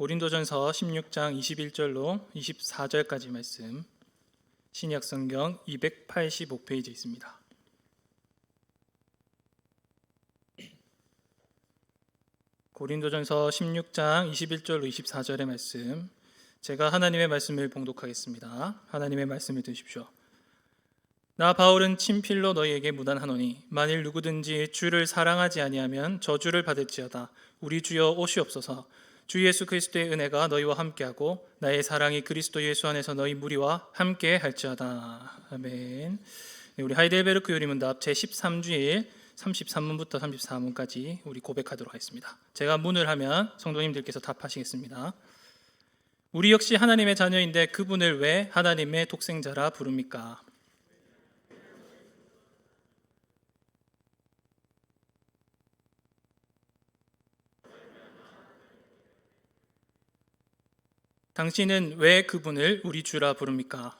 고린도전서 16장 21절로 24절까지 말씀, 신약성경 285페이지에 있습니다. 고린도전서 16장 21절로 24절의 말씀, 제가 하나님의 말씀을 봉독하겠습니다. 하나님의 말씀을 들으십시오. 나 바울은 친필로 너희에게 무단하노니 만일 누구든지 주를 사랑하지 아니하면 저주를 받을지어다. 우리 주여 오시옵소서. 주 예수 그리스도의 은혜가 너희와 함께하고 나의 사랑이 그리스도 예수 안에서 너희 무리와 함께 할지어다. 아멘. 네, 우리 하이델베르크 요리문답 제13주일 33문부터 34문까지 우리 고백하도록 하겠습니다. 제가 문을 하면 성도님들께서 답하시겠습니다. 우리 역시 하나님의 자녀인데 그분을 왜 하나님의 독생자라 부릅니까? 당신은 왜 그분을 우리 주라 부릅니까?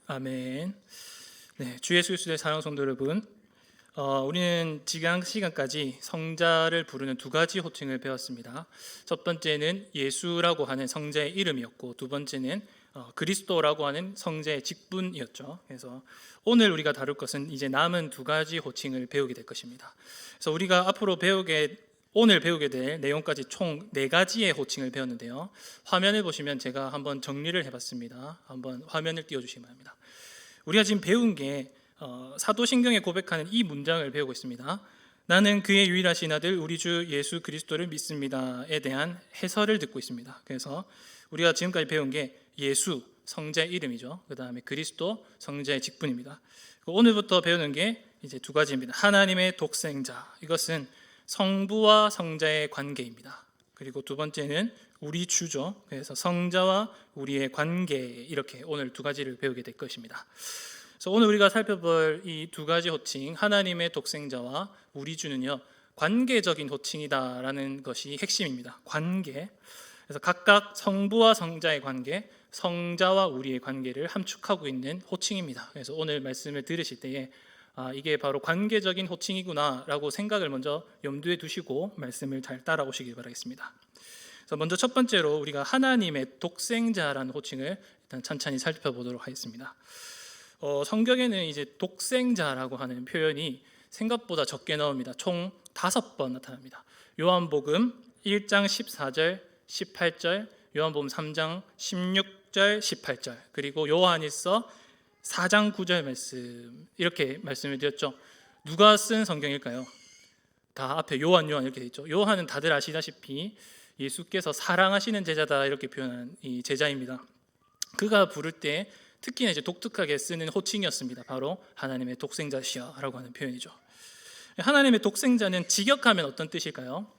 아멘. 네, 주 예수 그리스도의 사랑 성도 여러분, 우리는 지난 시간까지 성자를 부르는 두 가지 호칭을 배웠습니다. 첫 번째는 예수라고 하는 성자의 이름이었고, 두 번째는 그리스도라고 하는 성자의 직분이었죠. 그래서 오늘 우리가 다룰 것은 이제 남은 두 가지 호칭을 배우게 될 것입니다. 그래서 우리가 앞으로 오늘 배우게 될 내용까지 총 4가지의 호칭을 배웠는데요. 화면을 보시면 제가 한번 정리를 해봤습니다. 한번 화면을 띄워주시기 바랍니다. 우리가 지금 배운 게 사도신경에 고백하는 이 문장을 배우고 있습니다. 나는 그의 유일하신 아들 우리 주 예수 그리스도를 믿습니다에 대한 해설을 듣고 있습니다. 그래서 우리가 지금까지 배운 게 예수, 성자의 이름이죠. 그 다음에 그리스도, 성자의 직분입니다. 오늘부터 배우는 게 이제 두 가지입니다. 하나님의 독생자, 이것은 성부와 성자의 관계입니다. 그리고 두 번째는 우리 주죠. 그래서 성자와 우리의 관계, 이렇게 오늘 두 가지를 배우게 될 것입니다. 그래서 오늘 우리가 살펴볼 이 두 가지 호칭, 하나님의 독생자와 우리 주는요, 관계적인 호칭이다라는 것이 핵심입니다. 관계. 그래서 각각 성부와 성자의 관계, 성자와 우리의 관계를 함축하고 있는 호칭입니다. 그래서 오늘 말씀을 들으실 때에 이게 바로 관계적인 호칭이구나라고 생각을 먼저 염두에 두시고 말씀을 잘 따라오시길 바라겠습니다. 그래서 먼저 첫 번째로 우리가 하나님의 독생자라는 호칭을 일단 천천히 살펴보도록 하겠습니다. 성경에는 이제 독생자라고 하는 표현이 생각보다 적게 나옵니다. 총 5번 나타납니다. 요한복음 1장 14절, 18절, 요한복음 3장 16절, 18절, 그리고 요한일서 4장 9절 말씀, 이렇게 말씀을 드렸죠. 누가 쓴 성경일까요? 다 앞에 요한 이렇게 되어 있죠. 요한은 다들 아시다시피 예수께서 사랑하시는 제자다 이렇게 표현한 이 제자입니다. 그가 부를 때 특히나 이제 독특하게 쓰는 호칭이었습니다. 바로 하나님의 독생자시여라고 하는 표현이죠. 하나님의 독생자는 직역하면 어떤 뜻일까요?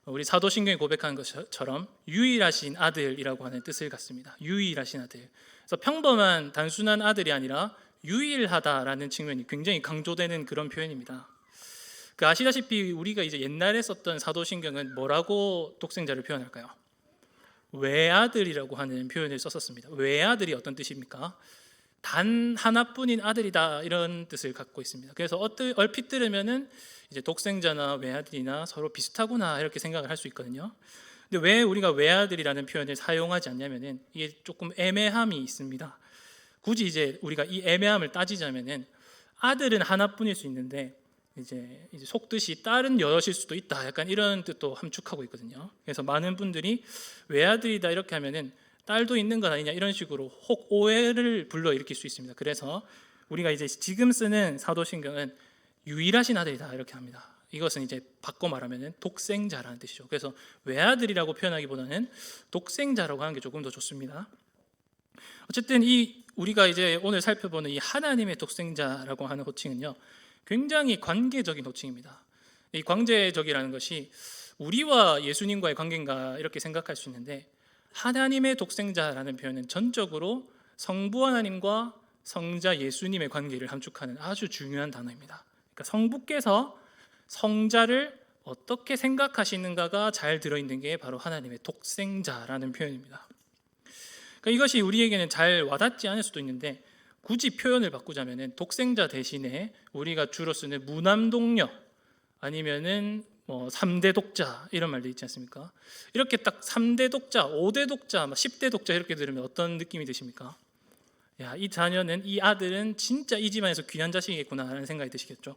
우리 사도신경에 고백하는 것처럼 유일하신 아들이라고 하는 뜻을 갖습니다. 유일하신 아들. 그래서 평범한 단순한 아들이 아니라 유일하다라는 측면이 굉장히 강조되는 그런 표현입니다. 아시다시피 우리가 이제 옛날에 썼던 사도신경은 뭐라고 독생자를 표현할까요? 외아들이라고 하는 표현을 썼었습니다. 외아들이 어떤 뜻입니까? 단 하나뿐인 아들이다, 이런 뜻을 갖고 있습니다. 그래서 얼핏 들으면은 이제 독생자나 외아들이나 서로 비슷하구나 이렇게 생각을 할 수 있거든요. 근데 왜 우리가 외아들이라는 표현을 사용하지 않냐면은 이게 조금 애매함이 있습니다. 굳이 이제 우리가 이 애매함을 따지자면은 아들은 하나뿐일 수 있는데 이제 속뜻이 딸은 여럿일 수도 있다, 약간 이런 뜻도 함축하고 있거든요. 그래서 많은 분들이 외아들이다 이렇게 하면은 딸도 있는 것 아니냐 이런 식으로 혹 오해를 불러일으킬 수 있습니다. 그래서 우리가 이제 지금 쓰는 사도신경은 유일하신 아들이다 이렇게 합니다. 이것은 이제 바꿔 말하면은 독생자라는 뜻이죠. 그래서 외아들이라고 표현하기보다는 독생자라고 하는 게 조금 더 좋습니다. 어쨌든 우리가 이제 오늘 살펴보는 이 하나님의 독생자라고 하는 호칭은요, 굉장히 관계적인 호칭입니다. 이 관계적이라는 것이 우리와 예수님과의 관계인가 이렇게 생각할 수 있는데, 하나님의 독생자라는 표현은 전적으로 성부 하나님과 성자 예수님의 관계를 함축하는 아주 중요한 단어입니다. 그러니까 성부께서 성자를 어떻게 생각하시는가가 잘 들어있는 게 바로 하나님의 독생자라는 표현입니다. 그러니까 이것이 우리에게는 잘 와닿지 않을 수도 있는데 굳이 표현을 바꾸자면은 독생자 대신에 우리가 주로 쓰는 무남동녀 아니면은 뭐 3대 독자 이런 말도 있지 않습니까? 이렇게 딱 3대 독자, 5대 독자, 10대 독자 이렇게 들으면 어떤 느낌이 드십니까? 야, 이 자녀는 이 아들은 진짜 이 집안에서 귀한 자식이겠구나 하는 생각이 드시겠죠.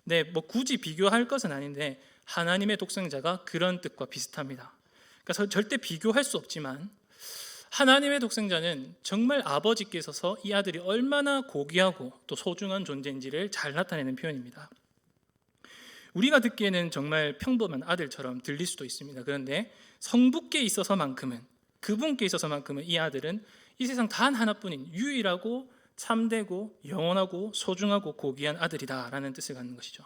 네, 뭐 굳이 비교할 것은 아닌데 하나님의 독생자가 그런 뜻과 비슷합니다. 그러니까 절대 비교할 수 없지만 하나님의 독생자는 정말 아버지께서 이 아들이 얼마나 고귀하고 또 소중한 존재인지를 잘 나타내는 표현입니다. 우리가 듣기에는 정말 평범한 아들처럼 들릴 수도 있습니다. 그런데 성부께 있어서만큼은, 그분께 있어서만큼은 이 아들은 이 세상 단 하나뿐인 유일하고 참되고 영원하고 소중하고 고귀한 아들이다라는 뜻을 갖는 것이죠.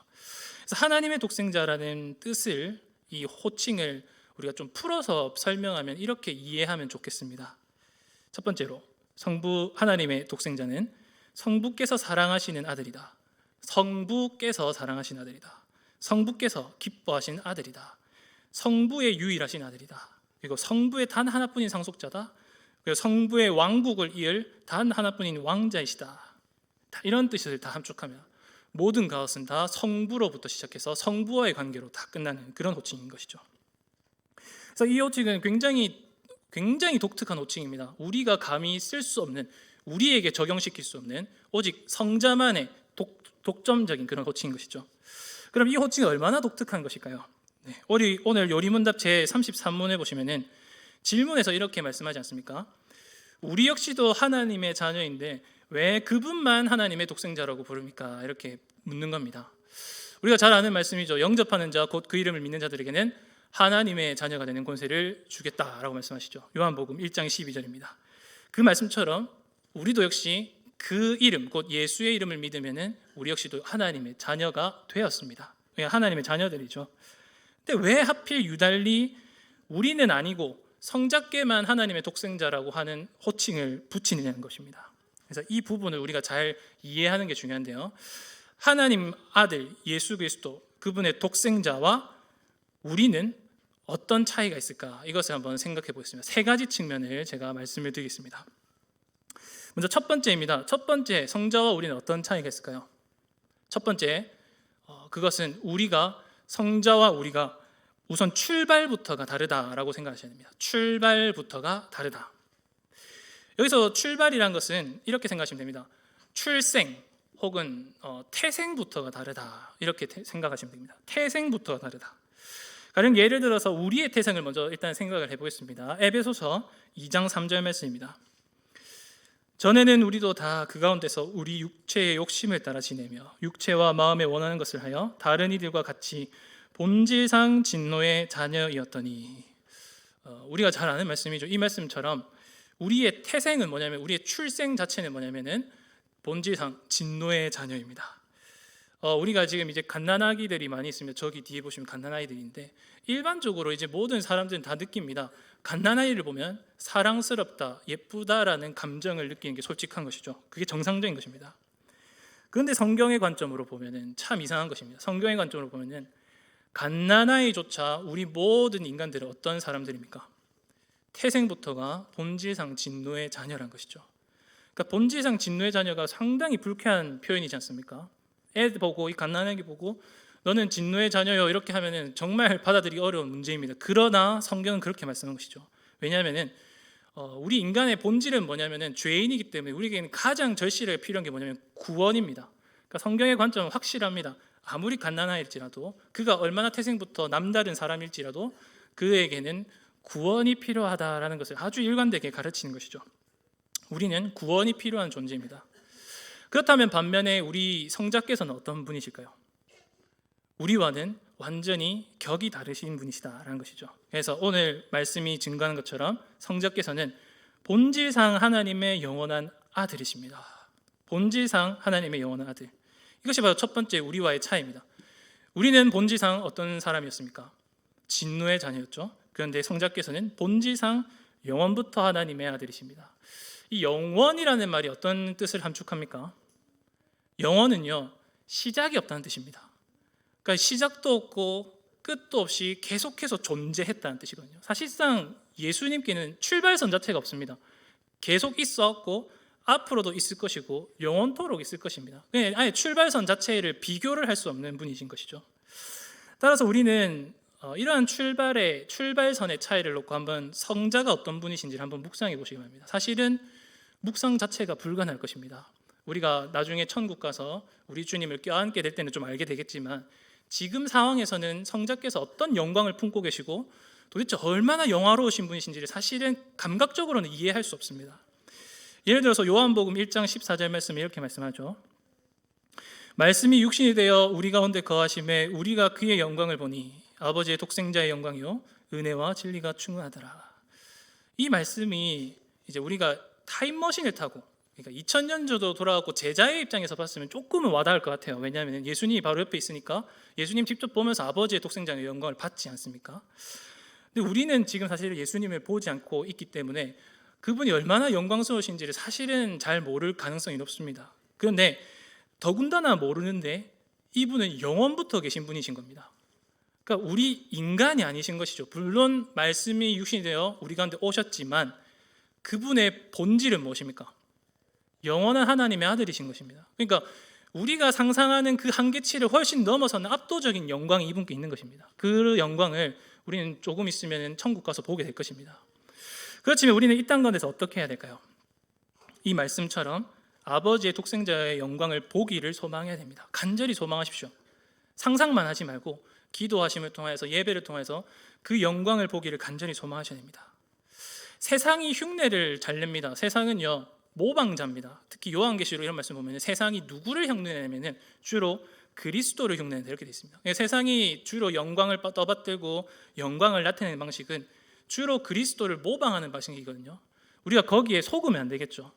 그래서 하나님의 독생자라는 뜻을, 이 호칭을 우리가 좀 풀어서 설명하면 이렇게 이해하면 좋겠습니다. 첫 번째로, 성부 하나님의 독생자는 성부께서 사랑하시는 아들이다. 성부께서 사랑하신 아들이다. 성부께서 기뻐하신 아들이다. 성부의 유일하신 아들이다. 그리고 성부의 단 하나뿐인 상속자다. 그리고 성부의 왕국을 이을 단 하나뿐인 왕자이시다. 이런 뜻을 다 함축하면 모든 것은 다 성부로부터 시작해서 성부와의 관계로 다 끝나는 그런 호칭인 것이죠. 그래서 이 호칭은 굉장히 독특한 호칭입니다. 우리가 감히 쓸 수 없는, 우리에게 적용시킬 수 없는 오직 성자만의 독점적인 그런 호칭인 것이죠. 그럼 이 호칭이 얼마나 독특한 것일까요? 네, 오늘 요리문답 제33문에 보시면은 질문에서 이렇게 말씀하지 않습니까? 우리 역시도 하나님의 자녀인데 왜 그분만 하나님의 독생자라고 부릅니까? 이렇게 묻는 겁니다. 우리가 잘 아는 말씀이죠. 영접하는 자 곧 그 이름을 믿는 자들에게는 하나님의 자녀가 되는 권세를 주겠다라고 말씀하시죠. 요한복음 1장 12절입니다. 그 말씀처럼 우리도 역시 그 이름 곧 예수의 이름을 믿으면은 우리 역시도 하나님의 자녀가 되었습니다. 하나님의 자녀들이죠. 근데 왜 하필 유달리 우리는 아니고 성자께만 하나님의 독생자라고 하는 호칭을 붙이느냐는 것입니다. 그래서 이 부분을 우리가 잘 이해하는 게 중요한데요. 하나님 아들 예수 그리스도 그분의 독생자와 우리는 어떤 차이가 있을까? 이것을 한번 생각해 보겠습니다. 세 가지 측면을 제가 말씀을 드리겠습니다. 먼저 첫 번째입니다. 첫 번째, 성자와 우리는 어떤 차이가 있을까요? 첫 번째, 그것은 성자와 우리가 우선 출발부터가 다르다라고 생각하셔야 됩니다. 출발부터가 다르다. 여기서 출발이란 것은 이렇게 생각하시면 됩니다. 출생 혹은 태생부터가 다르다 이렇게 생각하시면 됩니다. 태생부터가 다르다. 가령 예를 들어서 우리의 태생을 먼저 일단 생각을 해보겠습니다. 에베소서 2장 3절 말씀입니다. 전에는 우리도 다 그 가운데서 우리 육체의 욕심을 따라 지내며 육체와 마음에 원하는 것을 하여 다른 이들과 같이 본질상 진노의 자녀이었더니, 우리가 잘 아는 말씀이죠. 이 말씀처럼 우리의 태생은 뭐냐면, 우리의 출생 자체는 뭐냐면은 본질상 진노의 자녀입니다. 우리가 지금 이제 갓난아기들이 많이 있습니다. 저기 뒤에 보시면 갓난아이들인데 일반적으로 이제 모든 사람들은 다 느낍니다. 갓난아이를 보면 사랑스럽다, 예쁘다라는 감정을 느끼는 게 솔직한 것이죠. 그게 정상적인 것입니다. 그런데 성경의 관점으로 보면은 참 이상한 것입니다. 성경의 관점으로 보면은 갓난아이조차 우리 모든 인간들은 어떤 사람들입니까? 태생부터가 본질상 진노의 자녀란 것이죠. 그러니까 본질상 진노의 자녀가 상당히 불쾌한 표현이지 않습니까? 애 보고, 이 갓난아기 보고 너는 진노의 자녀요 이렇게 하면은 정말 받아들이기 어려운 문제입니다. 그러나 성경은 그렇게 말씀한 것이죠. 왜냐하면은 우리 인간의 본질은 뭐냐면은 죄인이기 때문에 우리에게는 가장 절실하게 필요한 게 뭐냐면 구원입니다. 그러니까 성경의 관점은 확실합니다. 아무리 갓난아일지라도, 그가 얼마나 태생부터 남다른 사람일지라도 그에게는 구원이 필요하다라는 것을 아주 일관되게 가르치는 것이죠. 우리는 구원이 필요한 존재입니다. 그렇다면 반면에 우리 성자께서는 어떤 분이실까요? 우리와는 완전히 격이 다르신 분이시다라는 것이죠. 그래서 오늘 말씀이 증거하는 것처럼 성자께서는 본질상 하나님의 영원한 아들이십니다. 본질상 하나님의 영원한 아들. 이것이 바로 첫 번째 우리와의 차이입니다. 우리는 본질상 어떤 사람이었습니까? 진노의 자녀였죠. 그런데 성자께서는 본질상 영원부터 하나님의 아들이십니다. 이 영원이라는 말이 어떤 뜻을 함축합니까? 영원은요, 시작이 없다는 뜻입니다. 그러니까 시작도 없고 끝도 없이 계속해서 존재했다는 뜻이거든요. 사실상 예수님께는 출발선 자체가 없습니다. 계속 있었고 앞으로도 있을 것이고 영원토록 있을 것입니다. 그냥 아예 출발선 자체를 비교를 할 수 없는 분이신 것이죠. 따라서 우리는 이러한 출발선의 차이를 놓고 한번 성자가 어떤 분이신지를 한번 묵상해 보시기 바랍니다. 사실은 묵상 자체가 불가능할 것입니다. 우리가 나중에 천국 가서 우리 주님을 껴안게 될 때는 좀 알게 되겠지만 지금 상황에서는 성자께서 어떤 영광을 품고 계시고 도대체 얼마나 영화로우신 분이신지를 사실은 감각적으로는 이해할 수 없습니다. 예를 들어서 요한복음 1장 14절 말씀에 이렇게 말씀하죠. 말씀이 육신이 되어 우리 가운데 거하심에 우리가 그의 영광을 보니 아버지의 독생자의 영광이요 은혜와 진리가 충만하더라. 이 말씀이 이제 우리가 타임머신을 타고 그러니까 2000년 정도 돌아가고 제자의 입장에서 봤으면 조금은 와닿을 것 같아요. 왜냐하면 예수님이 바로 옆에 있으니까 예수님 직접 보면서 아버지의 독생자의 영광을 받지 않습니까? 근데 우리는 지금 사실 예수님을 보지 않고 있기 때문에 그분이 얼마나 영광스러우신지를 사실은 잘 모를 가능성이 높습니다. 그런데 더군다나 모르는데 이분은 영원부터 계신 분이신 겁니다. 그러니까 우리 인간이 아니신 것이죠. 물론 말씀이 육신이 되어 우리 가운데 오셨지만 그분의 본질은 무엇입니까? 영원한 하나님의 아들이신 것입니다. 그러니까 우리가 상상하는 그 한계치를 훨씬 넘어서는 압도적인 영광이 이분께 있는 것입니다. 그 영광을 우리는 조금 있으면 천국 가서 보게 될 것입니다. 그렇지만 우리는 이 땅 가운데서 어떻게 해야 될까요? 이 말씀처럼 아버지의 독생자의 영광을 보기를 소망해야 됩니다. 간절히 소망하십시오. 상상만 하지 말고 기도하심을 통해서 예배를 통해서 그 영광을 보기를 간절히 소망하셔야 됩니다. 세상이 흉내를 잘 냅니다. 세상은요 모방자입니다. 특히 요한계시록 이런 말씀 보면 세상이 누구를 흉내내냐면 주로 그리스도를 흉내낸다 이렇게 되어 있습니다. 세상이 주로 영광을 떠받들고 영광을 나타내는 방식은 주로 그리스도를 모방하는 방식이거든요. 우리가 거기에 속으면 안 되겠죠.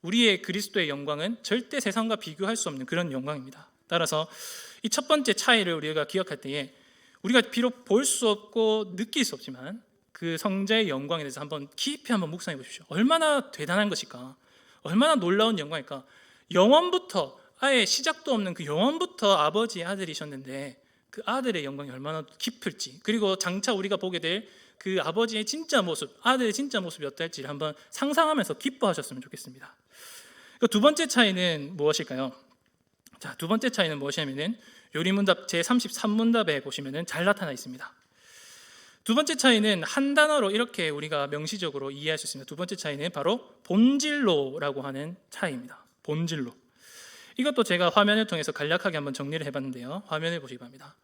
우리의 그리스도의 영광은 절대 세상과 비교할 수 없는 그런 영광입니다. 따라서 이 첫 번째 차이를 우리가 기억할 때에 우리가 비록 볼 수 없고 느낄 수 없지만 그 성자의 영광에 대해서 한번 깊이 한번 묵상해 보십시오. 얼마나 대단한 것일까? 얼마나 놀라운 영광일까? 영원부터 아예 시작도 없는 그 영원부터 아버지의 아들이셨는데 그 아들의 영광이 얼마나 깊을지, 그리고 장차 우리가 보게 될 그 아버지의 진짜 모습, 아들의 진짜 모습이 어떨지를 한번 상상하면서 기뻐하셨으면 좋겠습니다. 두 번째 차이는 무엇일까요? 자, 두 번째 차이는 무엇이냐면은 요리문답 제33문답에 보시면은 잘 나타나 있습니다. 두 번째 차이는 한 단어로 이렇게 우리가 명시적으로 이해할 수 있습니다. 두 번째 차이는 바로 본질로라고 하는 차이입니다. 본질로. 이것도 제가 화면을 통해서 간략하게 한번 정리를 해봤는데요. 화면을 보시기 바랍니다.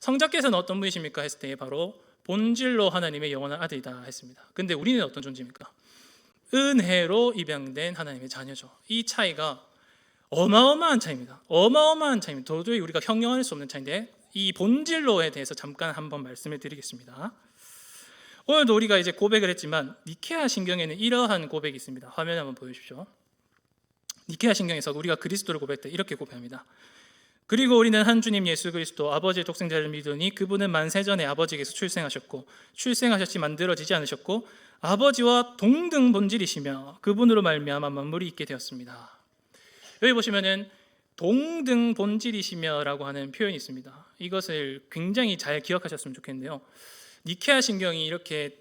성자께서는 어떤 분이십니까 했을 때 바로 본질로 하나님의 영원한 아들이다 했습니다. 근데 우리는 어떤 존재입니까? 은혜로 입양된 하나님의 자녀죠. 이 차이가 어마어마한 차이입니다. 어마어마한 차이입니다. 도저히 우리가 형용할 수 없는 차이인데 이 본질로에 대해서 잠깐 한번 말씀을 드리겠습니다. 오늘도 우리가 이제 고백을 했지만 니케아 신경에는 이러한 고백이 있습니다. 화면 한번 보여주십시오. 니케아 신경에서 우리가 그리스도를 고백할 때 이렇게 고백합니다. 그리고 우리는 한 주님 예수 그리스도 아버지의 독생자를 믿으니 그분은 만세전에 아버지께서 출생하셨고 출생하셨지 만들어지지 않으셨고 아버지와 동등 본질이시며 그분으로 말미암아 만물이 있게 되었습니다. 여기 보시면은 동등 본질이시며라고 하는 표현이 있습니다. 이것을 굉장히 잘 기억하셨으면 좋겠는데요. 니케아 신경이 이렇게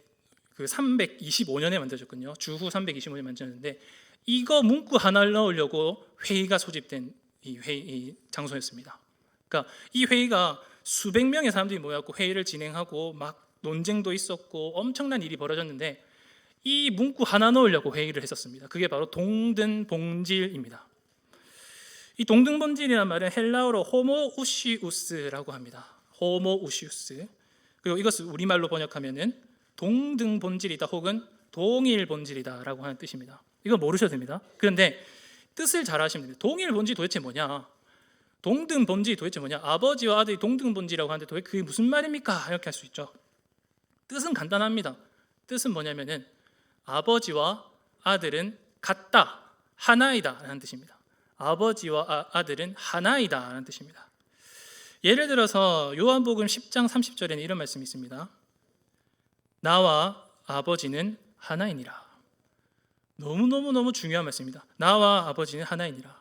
그 325년에 만들어졌거든요. 주후 325년에 만들어졌는데 이거 문구 하나를 넣으려고 회의가 소집된 이 장소였습니다. 그러니까 이 회의가 수백 명의 사람들이 모여서 회의를 진행하고 막 논쟁도 있었고 엄청난 일이 벌어졌는데 이 문구 하나 넣으려고 회의를 했었습니다. 그게 바로 동등본질입니다. 이 동등본질이라는 말은 헬라어로 호모우시우스라고 합니다. 호모우시우스. 그리고 이것을 우리말로 번역하면은 동등본질이다 혹은 동일본질이다라고 하는 뜻입니다. 이거 모르셔도 됩니다. 그런데 뜻을 잘 아시면 됩니다. 동일본질이 도대체 뭐냐? 동등본질이 도대체 뭐냐? 아버지와 아들이 동등본질이라고 하는데 도대체 그게 무슨 말입니까? 이렇게 할 수 있죠. 뜻은 간단합니다. 뜻은 뭐냐면은 아버지와 아들은 같다, 하나이다 라는 뜻입니다. 아버지와 아들은 하나이다 라는 뜻입니다. 예를 들어서 요한복음 10장 30절에는 이런 말씀이 있습니다. 나와 아버지는 하나이니라. 너무너무 중요한 말씀입니다. 나와 아버지는 하나이니라.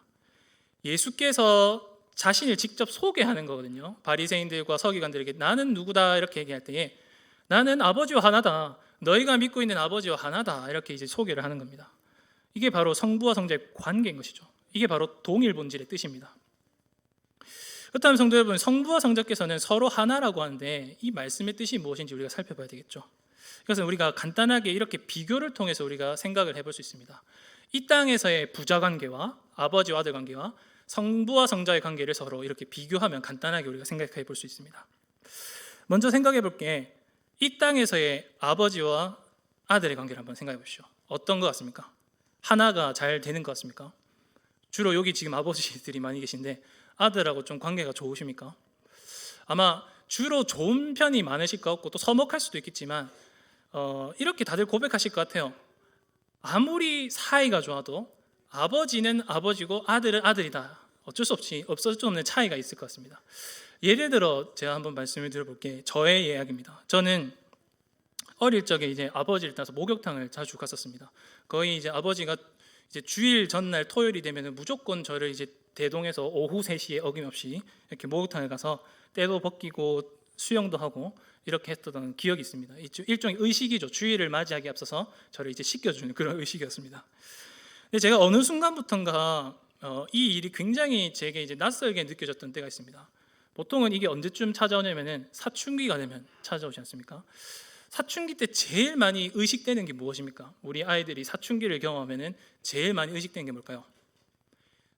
예수께서 자신을 직접 소개하는 거거든요. 바리새인들과 서기관들에게 나는 누구다 이렇게 얘기할 때에 나는 아버지와 하나다. 너희가 믿고 있는 아버지와 하나다. 이렇게 이제 소개를 하는 겁니다. 이게 바로 성부와 성자의 관계인 것이죠. 이게 바로 동일 본질의 뜻입니다. 그렇다면 성도 여러분, 성부와 성자께서는 서로 하나라고 하는데 이 말씀의 뜻이 무엇인지 우리가 살펴봐야 되겠죠. 그래서 우리가 간단하게 이렇게 비교를 통해서 우리가 생각을 해볼 수 있습니다. 이 땅에서의 부자 관계와 아버지와 아들 관계와 성부와 성자의 관계를 서로 이렇게 비교하면 간단하게 우리가 생각해 볼 수 있습니다. 먼저 생각해 볼 게 이 땅에서의 아버지와 아들의 관계를 한번 생각해 보시죠. 어떤 것 같습니까? 하나가 잘 되는 것 같습니까? 주로 여기 지금 아버지들이 많이 계신데 아들하고 좀 관계가 좋으십니까? 아마 주로 좋은 편이 많으실 것 같고 또 서먹할 수도 있겠지만 이렇게 다들 고백하실 것 같아요. 아무리 사이가 좋아도 아버지는 아버지고 아들은 아들이다. 어쩔 수 없는 차이가 있을 것 같습니다. 예를 들어 제가 한번 말씀을 드려볼게요. 저의 이야기입니다. 저는 어릴 적에 이제 아버지를 따라서 목욕탕을 자주 갔었습니다. 거의 이제 아버지가 이제 주일 전날 토요일이 되면 무조건 저를 이제 대동에서 오후 3시에 어김없이 이렇게 목욕탕에 가서 때도 벗기고 수영도 하고 이렇게 했던 기억이 있습니다. 일종의 의식이죠. 주일을 맞이하기 앞서서 저를 이제 씻겨주는 그런 의식이었습니다. 근데 제가 어느 순간부터인가 이 일이 굉장히 제게 이제 낯설게 느껴졌던 때가 있습니다. 보통은 이게 언제쯤 찾아오냐면은 사춘기가 되면 찾아오지 않습니까? 사춘기 때 제일 많이 의식되는 게 무엇입니까? 우리 아이들이 사춘기를 경험하면은 제일 많이 의식되는 게 뭘까요?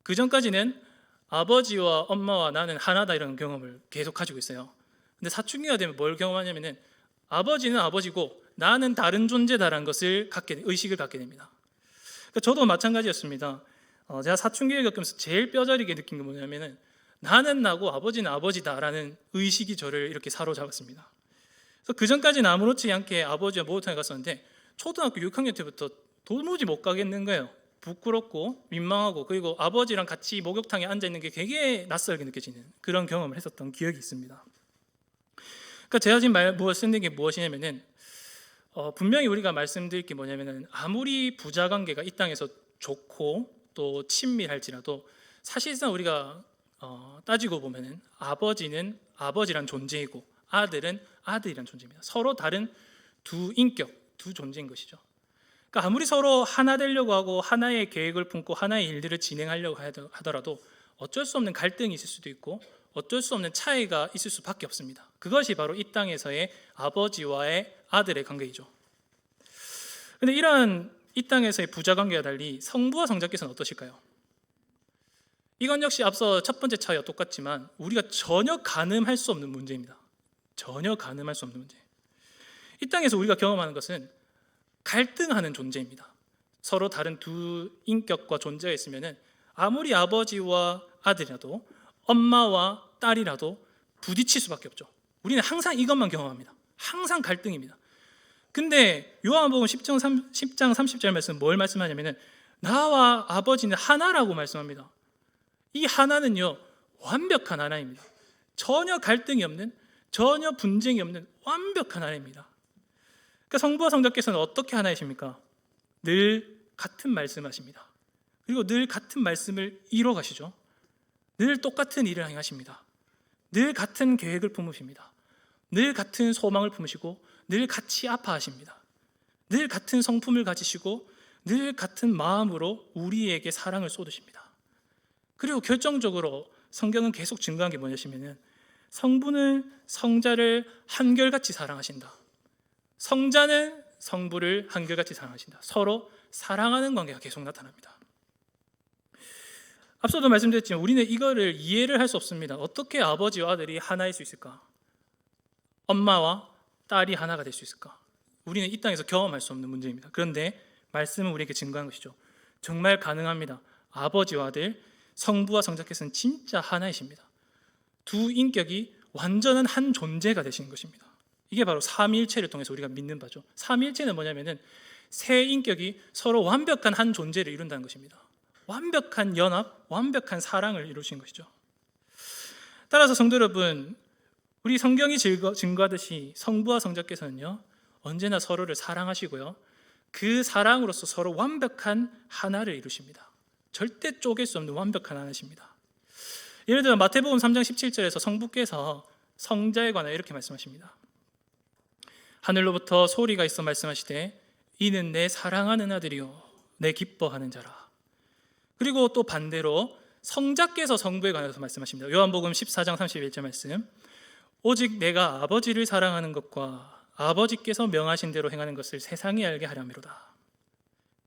그 전까지는 아버지와 엄마와 나는 하나다 이런 경험을 계속 가지고 있어요. 근데 사춘기가 되면 뭘 경험하냐면은 아버지는 아버지고 나는 다른 존재다라는 것을 의식을 갖게 됩니다. 그러니까 저도 마찬가지였습니다. 제가 사춘기를 겪으면서 제일 뼈저리게 느낀 게 뭐냐면은 나는 나고 아버지는 아버지다라는 의식이 저를 이렇게 사로잡았습니다. 그래서 그 전까지는 아무렇지 않게 아버지와 목욕탕에 갔었는데 초등학교 6학년 때부터 도무지 못 가겠는 거예요. 부끄럽고 민망하고 그리고 아버지랑 같이 목욕탕에 앉아 있는 게 되게 낯설게 느껴지는 그런 경험을 했었던 기억이 있습니다. 그러니까 제가 지금 말씀드린 게 무엇이냐면은 분명히 우리가 말씀드릴 게 뭐냐면은 아무리 부자 관계가 이 땅에서 좋고 또 친밀할지라도 사실상 우리가 따지고 보면은 아버지는 아버지란 존재이고 아들은 아들이란 존재입니다. 서로 다른 두 인격, 두 존재인 것이죠. 그러니까 아무리 서로 하나 되려고 하고 하나의 계획을 품고 하나의 일들을 진행하려고 하더라도 어쩔 수 없는 갈등이 있을 수도 있고 어쩔 수 없는 차이가 있을 수밖에 없습니다. 그것이 바로 이 땅에서의 아버지와의 아들의 관계이죠. 그런데 이러한 이 땅에서의 부자 관계와 달리 성부와 성자께서는 어떠실까요? 이건 역시 앞서 첫 번째 차이와 똑같지만 우리가 전혀 가늠할 수 없는 문제입니다. 전혀 가늠할 수 없는 문제. 이 땅에서 우리가 경험하는 것은 갈등하는 존재입니다. 서로 다른 두 인격과 존재가 있으면은 아무리 아버지와 아들이라도 엄마와 딸이라도 부딪힐 수밖에 없죠. 우리는 항상 이것만 경험합니다. 항상 갈등입니다. 근데 요한복음 10장 30절 말씀 뭘 말씀하냐면은 나와 아버지는 하나라고 말씀합니다. 이 하나는요 완벽한 하나입니다. 전혀 갈등이 없는 전혀 분쟁이 없는 완벽한 하나입니다. 그러니까 성부와 성자께서는 어떻게 하나이십니까? 늘 같은 말씀하십니다. 그리고 늘 같은 말씀을 이뤄 가시죠. 늘 똑같은 일을 행하십니다. 늘 같은 계획을 품으십니다. 늘 같은 소망을 품으시고 늘 같이 아파하십니다. 늘 같은 성품을 가지시고 늘 같은 마음으로 우리에게 사랑을 쏟으십니다. 그리고 결정적으로 성경은 계속 증거한 게 뭐냐시면은 성부는 성자를 한결같이 사랑하신다. 성자는 성부를 한결같이 사랑하신다. 서로 사랑하는 관계가 계속 나타납니다. 앞서도 말씀드렸지만 우리는 이거를 이해를 할 수 없습니다. 어떻게 아버지와 아들이 하나일 수 있을까? 엄마와 딸이 하나가 될 수 있을까? 우리는 이 땅에서 경험할 수 없는 문제입니다. 그런데 말씀은 우리에게 증거한 것이죠. 정말 가능합니다. 아버지와 아들, 성부와 성자께서는 진짜 하나이십니다. 두 인격이 완전한 한 존재가 되시는 것입니다. 이게 바로 삼위일체를 통해서 우리가 믿는 바죠. 삼위일체는 뭐냐면은 세 인격이 서로 완벽한 한 존재를 이룬다는 것입니다. 완벽한 연합, 완벽한 사랑을 이루신 것이죠. 따라서 성도 여러분, 우리 성경이 증거하듯이 성부와 성자께서는요 언제나 서로를 사랑하시고요 그 사랑으로서 서로 완벽한 하나를 이루십니다. 절대 쪼갤 수 없는 완벽한 하나십니다. 예를 들어 마태복음 3장 17절에서 성부께서 성자에 관하여 이렇게 말씀하십니다. 하늘로부터 소리가 있어 말씀하시되 이는 내 사랑하는 아들이요 내 기뻐하는 자라. 그리고 또 반대로 성자께서 성부에 관해서 말씀하십니다. 요한복음 14장 31절 말씀. 오직 내가 아버지를 사랑하는 것과 아버지께서 명하신 대로 행하는 것을 세상이 알게 하려미로다.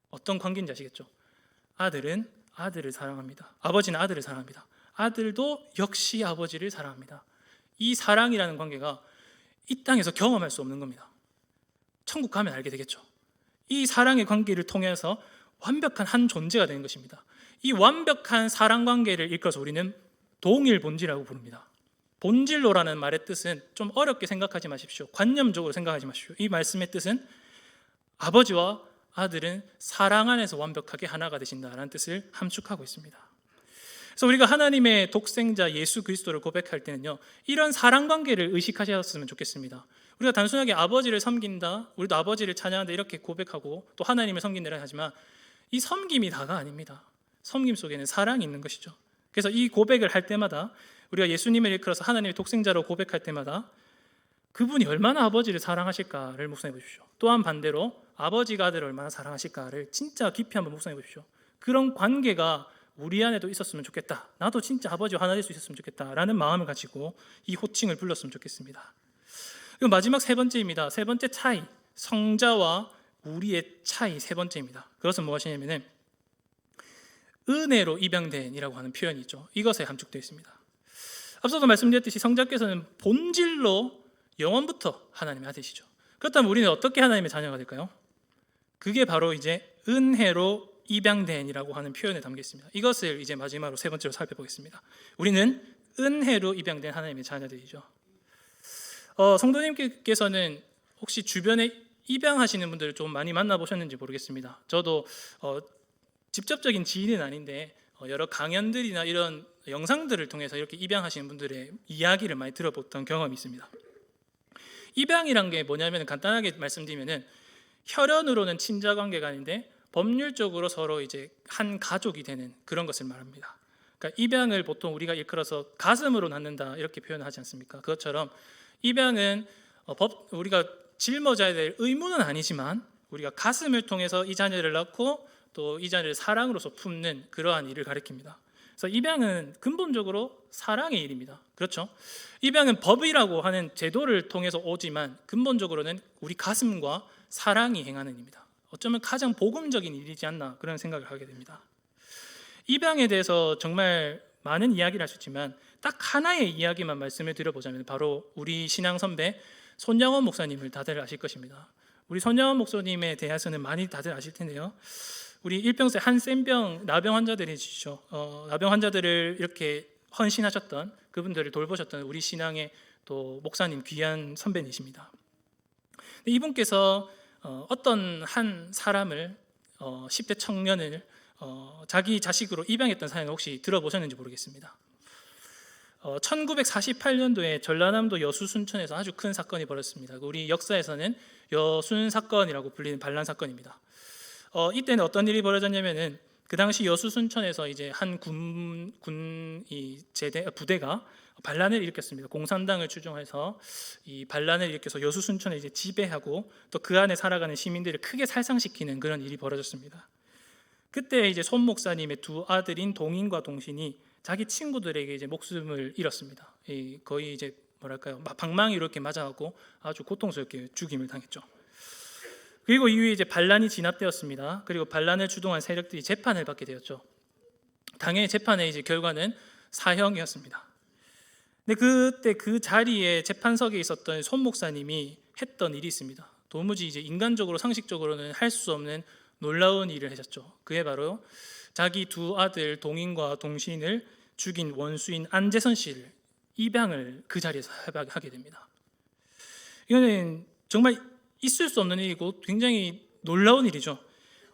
어떤 관계인지 아시겠죠? 아들은 아들을 사랑합니다. 아버지는 아들을 사랑합니다. 아들도 역시 아버지를 사랑합니다. 이 사랑이라는 관계가 이 땅에서 경험할 수 없는 겁니다. 천국 가면 알게 되겠죠. 이 사랑의 관계를 통해서 완벽한 한 존재가 되는 것입니다. 이 완벽한 사랑 관계를 이끌어서 우리는 동일 본질이라고 부릅니다. 본질로라는 말의 뜻은 좀 어렵게 생각하지 마십시오. 관념적으로 생각하지 마십시오. 이 말씀의 뜻은 아버지와 아들은 사랑 안에서 완벽하게 하나가 되신다라는 뜻을 함축하고 있습니다. 그래서 우리가 하나님의 독생자 예수 그리스도를 고백할 때는요, 이런 사랑 관계를 의식하셨으면 좋겠습니다. 우리가 단순하게 아버지를 섬긴다, 우리도 아버지를 찬양한다 이렇게 고백하고 또 하나님을 섬긴다 하지만 이 섬김이 다가 아닙니다. 섬김 속에는 사랑이 있는 것이죠. 그래서 이 고백을 할 때마다 우리가 예수님을 일컬어서 하나님의 독생자로 고백할 때마다 그분이 얼마나 아버지를 사랑하실까를 묵상해 보십시오. 또한 반대로 아버지가 아들을 얼마나 사랑하실까를 진짜 깊이 한번 묵상해 보십시오. 그런 관계가 우리 안에도 있었으면 좋겠다. 나도 진짜 아버지와 하나 될 수 있었으면 좋겠다라는 마음을 가지고 이 호칭을 불렀으면 좋겠습니다. 그리고 마지막 세 번째입니다. 세 번째 차이, 성자와 우리의 차이 세 번째입니다. 그것은 무엇이냐면은 은혜로 입양된이라고 하는 표현이 있죠. 이것에 함축되어 있습니다. 앞서도 말씀드렸듯이 성자께서는 본질로 영원부터 하나님의 아들이시죠. 그렇다면 우리는 어떻게 하나님의 자녀가 될까요? 그게 바로 이제 은혜로 입양된이라고 하는 표현에 담겨 있습니다. 이것을 이제 마지막으로 세 번째로 살펴보겠습니다. 우리는 은혜로 입양된 하나님의 자녀들이죠. 성도님께서는 혹시 주변에 입양하시는 분들을 좀 많이 만나보셨는지 모르겠습니다. 저도 직접적인 지인은 아닌데 여러 강연들이나 이런 영상들을 통해서 이렇게 입양하시는 분들의 이야기를 많이 들어봤던 경험이 있습니다. 입양이란 게 뭐냐면 간단하게 말씀드리면은 혈연으로는 친자 관계가 아닌데 법률적으로 서로 이제 한 가족이 되는 그런 것을 말합니다. 그러니까 입양을 보통 우리가 일컬어서 가슴으로 낳는다 이렇게 표현하지 않습니까? 그것처럼 입양은 우리가 짊어져야 될 의무는 아니지만 우리가 가슴을 통해서 이 자녀를 낳고 또 이 자녀를 사랑으로서 품는 그러한 일을 가리킵니다. 그래서 입양은 근본적으로 사랑의 일입니다. 그렇죠? 입양은 법이라고 하는 제도를 통해서 오지만 근본적으로는 우리 가슴과 사랑이 행하는 일입니다. 어쩌면 가장 복음적인 일이지 않나 그런 생각을 하게 됩니다. 입양에 대해서 정말 많은 이야기를 할 수 있지만 딱 하나의 이야기만 말씀을 드려보자면 바로 우리 신앙 선배 손양원 목사님을 다들 아실 것입니다. 우리 손양원 목사님에 대해서는 많이 다들 아실 텐데요. 우리 일평생 한센병 나병 환자들이시죠. 나병 환자들을 이렇게 헌신하셨던 그분들을 돌보셨던 우리 신앙의 또 목사님 귀한 선배님이십니다. 이분께서 어떤 한 사람을 10대 청년을 자기 자식으로 입양했던 사연을 혹시 들어보셨는지 모르겠습니다. 1948년도에 전라남도 여수 순천에서 아주 큰 사건이 벌어졌습니다. 우리 역사에서는 여순 사건이라고 불리는 반란 사건입니다. 이때는 어떤 일이 벌어졌냐면은 그 당시 여수 순천에서 이제 한 부대가 반란을 일으켰습니다. 공산당을 추종해서 이 반란을 일으켜서 여수 순천을 이제 지배하고 또 그 안에 살아가는 시민들을 크게 살상시키는 그런 일이 벌어졌습니다. 그때 이제 손 목사님의 두 아들인 동인과 동신이 자기 친구들에게 이제 목숨을 잃었습니다. 거의 이제 뭐랄까요, 방망이 이렇게 맞아갖고 아주 고통스럽게 죽임을 당했죠. 그리고 이후에 이제 반란이 진압되었습니다. 그리고 반란을 주동한 세력들이 재판을 받게 되었죠. 당연히 재판의 이제 결과는 사형이었습니다. 근데 그때 그 자리에 재판석에 있었던 손 목사님이 했던 일이 있습니다. 도무지 이제 인간적으로 상식적으로는 할 수 없는 놀라운 일을 하셨죠. 그게 바로 자기 두 아들 동인과 동신을 죽인 원수인 안재선 씨를 입양을 그 자리에서 하게 됩니다. 이거는 정말 있을 수 없는 일이고 굉장히 놀라운 일이죠.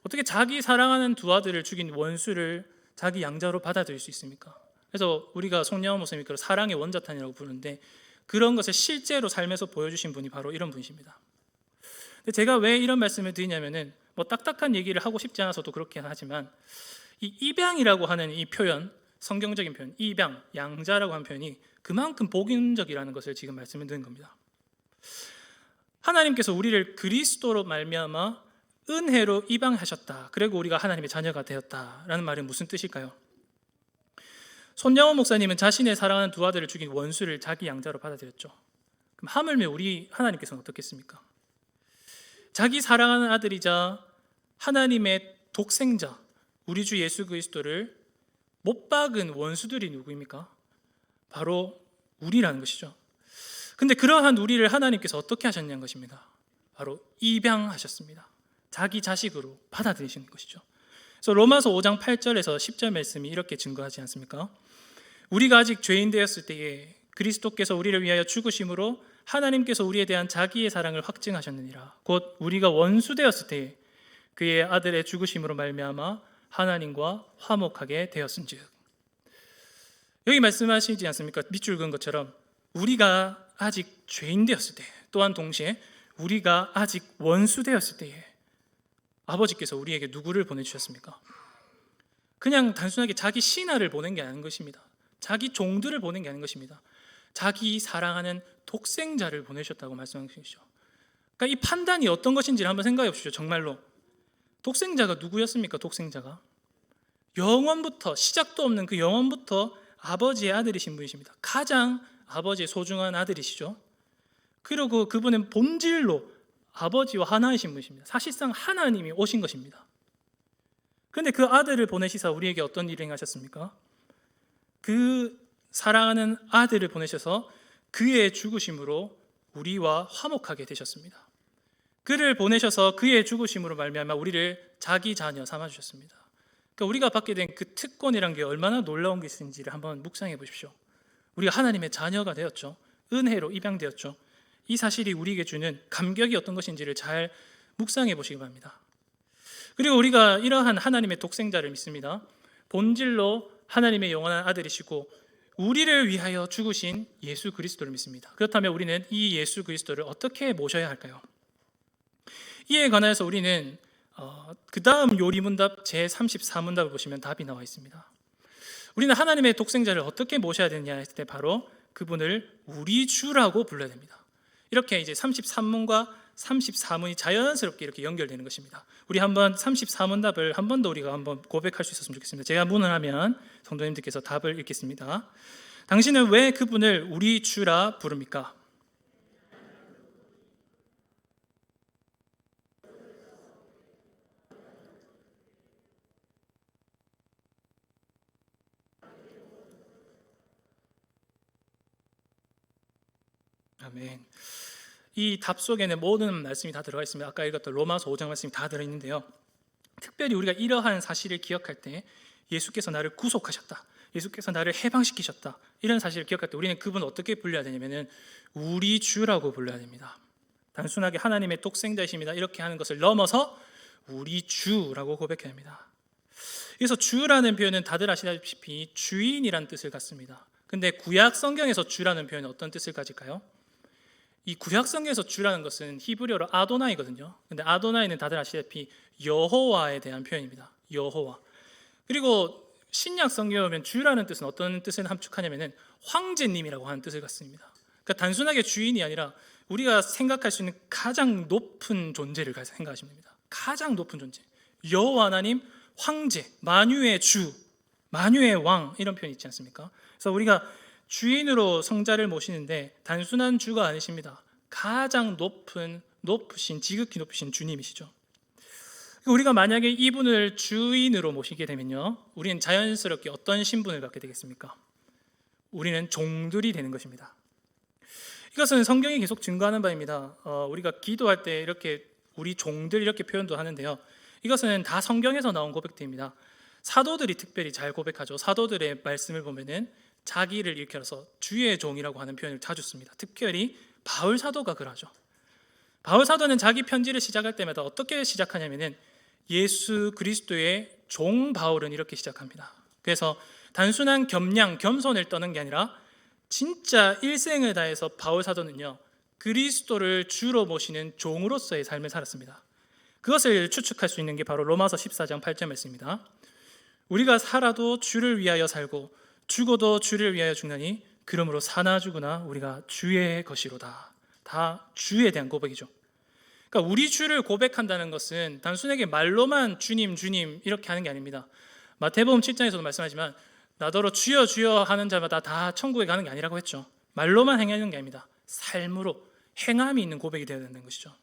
어떻게 자기 사랑하는 두 아들을 죽인 원수를 자기 양자로 받아들일 수 있습니까? 그래서 우리가 송영원 목사님이 그걸 사랑의 원자탄이라고 부르는데 그런 것을 실제로 삶에서 보여주신 분이 바로 이런 분이십니다. 근데 제가 왜 이런 말씀을 드리냐면은 뭐 딱딱한 얘기를 하고 싶지 않아서도 그렇게 하지만 이 입양이라고 하는 이 표현, 성경적인 표현, 입양, 양자라고 하는 표현이 그만큼 복음적이라는 것을 지금 말씀을 드린 겁니다. 하나님께서 우리를 그리스도로 말미암아 은혜로 입양하셨다. 그리고 우리가 하나님의 자녀가 되었다라는 말은 무슨 뜻일까요? 손양원 목사님은 자신의 사랑하는 두 아들을 죽인 원수를 자기 양자로 받아들였죠. 그럼 하물며 우리 하나님께서는 어떻겠습니까? 자기 사랑하는 아들이자 하나님의 독생자 우리 주 예수 그리스도를 못 박은 원수들이 누구입니까? 바로 우리라는 것이죠. 근데 그러한 우리를 하나님께서 어떻게 하셨냐는 것입니다. 바로 입양하셨습니다. 자기 자식으로 받아들이시는 것이죠. 그래서 로마서 5장 8절에서 10절 말씀이 이렇게 증거하지 않습니까? 우리가 아직 죄인 되었을 때에 그리스도께서 우리를 위하여 죽으심으로 하나님께서 우리에 대한 자기의 사랑을 확증하셨느니라. 곧 우리가 원수 되었을 때에 그의 아들의 죽으심으로 말미암아 하나님과 화목하게 되었은즉. 여기 말씀하시지 않습니까? 밑줄 그은 것처럼 우리가 아직 죄인 되었을 때, 또한 동시에 우리가 아직 원수 되었을 때에 아버지께서 우리에게 누구를 보내주셨습니까? 그냥 단순하게 자기 신하를 보낸 게 아닌 것입니다. 자기 종들을 보낸 게 아닌 것입니다. 자기 사랑하는 독생자를 보내셨다고 말씀하시죠. 그러니까 이 판단이 어떤 것인지를 한번 생각해 보십시오. 정말로 독생자가 누구였습니까? 독생자가 영원부터, 시작도 없는 그 영원부터 아버지의 아들이신 분이십니다. 가장 아버지의 소중한 아들이시죠. 그리고 그분은 본질로 아버지와 하나이신 분이십니다. 사실상 하나님이 오신 것입니다. 그런데 그 아들을 보내시사 우리에게 어떤 일을 행하셨습니까? 그 사랑하는 아들을 보내셔서 그의 죽으심으로 우리와 화목하게 되셨습니다. 그를 보내셔서 그의 죽으심으로 말미암아 우리를 자기 자녀 삼아 주셨습니다. 그러니까 우리가 받게 된 그 특권이란 게 얼마나 놀라운 것인지를 한번 묵상해 보십시오. 우리가 하나님의 자녀가 되었죠. 은혜로 입양되었죠. 이 사실이 우리에게 주는 감격이 어떤 것인지를 잘 묵상해 보시기 바랍니다. 그리고 우리가 이러한 하나님의 독생자를 믿습니다. 본질로 하나님의 영원한 아들이시고 우리를 위하여 죽으신 예수 그리스도를 믿습니다. 그렇다면 우리는 이 예수 그리스도를 어떻게 모셔야 할까요? 이에 관하여서 우리는 그 다음 요리문답 제34문답을 보시면 답이 나와 있습니다. 우리는 하나님의 독생자를 어떻게 모셔야 되느냐 했을 때 바로 그분을 우리 주라고 불러야 됩니다. 이렇게 이제 33문과 34문이 자연스럽게 이렇게 연결되는 것입니다. 우리 한번 34문답을 한 번 더 우리가 한번 고백할 수 있었으면 좋겠습니다. 제가 문을 하면 성도님들께서 답을 읽겠습니다. 당신은 왜 그분을 우리 주라 부릅니까? 아멘. 이 답 속에는 모든 말씀이 다 들어가 있습니다. 아까 읽었던 로마서 5장 말씀이 다 들어있는데요. 특별히 우리가 이러한 사실을 기억할 때 예수께서 나를 구속하셨다, 예수께서 나를 해방시키셨다, 이런 사실을 기억할 때 우리는 그분을 어떻게 불러야 되냐면 우리 주라고 불러야 됩니다. 단순하게 하나님의 독생자이십니다 이렇게 하는 것을 넘어서 우리 주라고 고백해야 합니다. 그래서 주라는 표현은 다들 아시다시피 주인이란 뜻을 갖습니다. 근데 구약 성경에서 주라는 표현은 어떤 뜻을 가질까요? 이 구약 성경에서 주라는 것은 히브리어로 아도나이거든요. 근데 아도나이는 다들 아시다시피 여호와에 대한 표현입니다. 여호와. 그리고 신약 성경에 보면 주라는 뜻은 어떤 뜻을 함축하냐면은 황제님이라고 하는 뜻을 갖습니다. 그러니까 단순하게 주인이 아니라 우리가 생각할 수 있는 가장 높은 존재를 생각하시면 됩니다. 가장 높은 존재. 여호와 하나님, 황제, 만유의 주, 만유의 왕, 이런 표현이 있지 않습니까? 그래서 우리가 주인으로 성자를 모시는데 단순한 주가 아니십니다. 가장 높으신, 지극히 높으신 주님이시죠. 우리가 만약에 이분을 주인으로 모시게 되면요, 우리는 자연스럽게 어떤 신분을 갖게 되겠습니까? 우리는 종들이 되는 것입니다. 이것은 성경이 계속 증거하는 바입니다. 우리가 기도할 때 이렇게 우리 종들 이렇게 표현도 하는데요, 이것은 다 성경에서 나온 고백들입니다. 사도들이 특별히 잘 고백하죠. 사도들의 말씀을 보면은 자기를 일컬어서 주의 종이라고 하는 표현을 자주 씁니다. 특별히 바울 사도가 그러죠. 바울 사도는 자기 편지를 시작할 때마다 어떻게 시작하냐면은 예수 그리스도의 종 바울은 이렇게 시작합니다. 그래서 단순한 겸양, 겸손을 떠는 게 아니라 진짜 일생을 다해서 바울 사도는요, 그리스도를 주로 모시는 종으로서의 삶을 살았습니다. 그것을 추측할 수 있는 게 바로 로마서 14장 8절 말씀입니다. 우리가 살아도 주를 위하여 살고 죽어도 주를 위하여 죽나니 그러므로 사나 죽으나 우리가 주의 것이로다. 다 주에 대한 고백이죠. 그러니까 우리 주를 고백한다는 것은 단순하게 말로만 주님 주님 이렇게 하는 게 아닙니다. 마태복음 7장에서도 말씀하지만 나더러 주여 주여 하는 자마다 다 천국에 가는 게 아니라고 했죠. 말로만 행하는 게 아닙니다. 삶으로 행함이 있는 고백이 되어야 된다는 것이죠.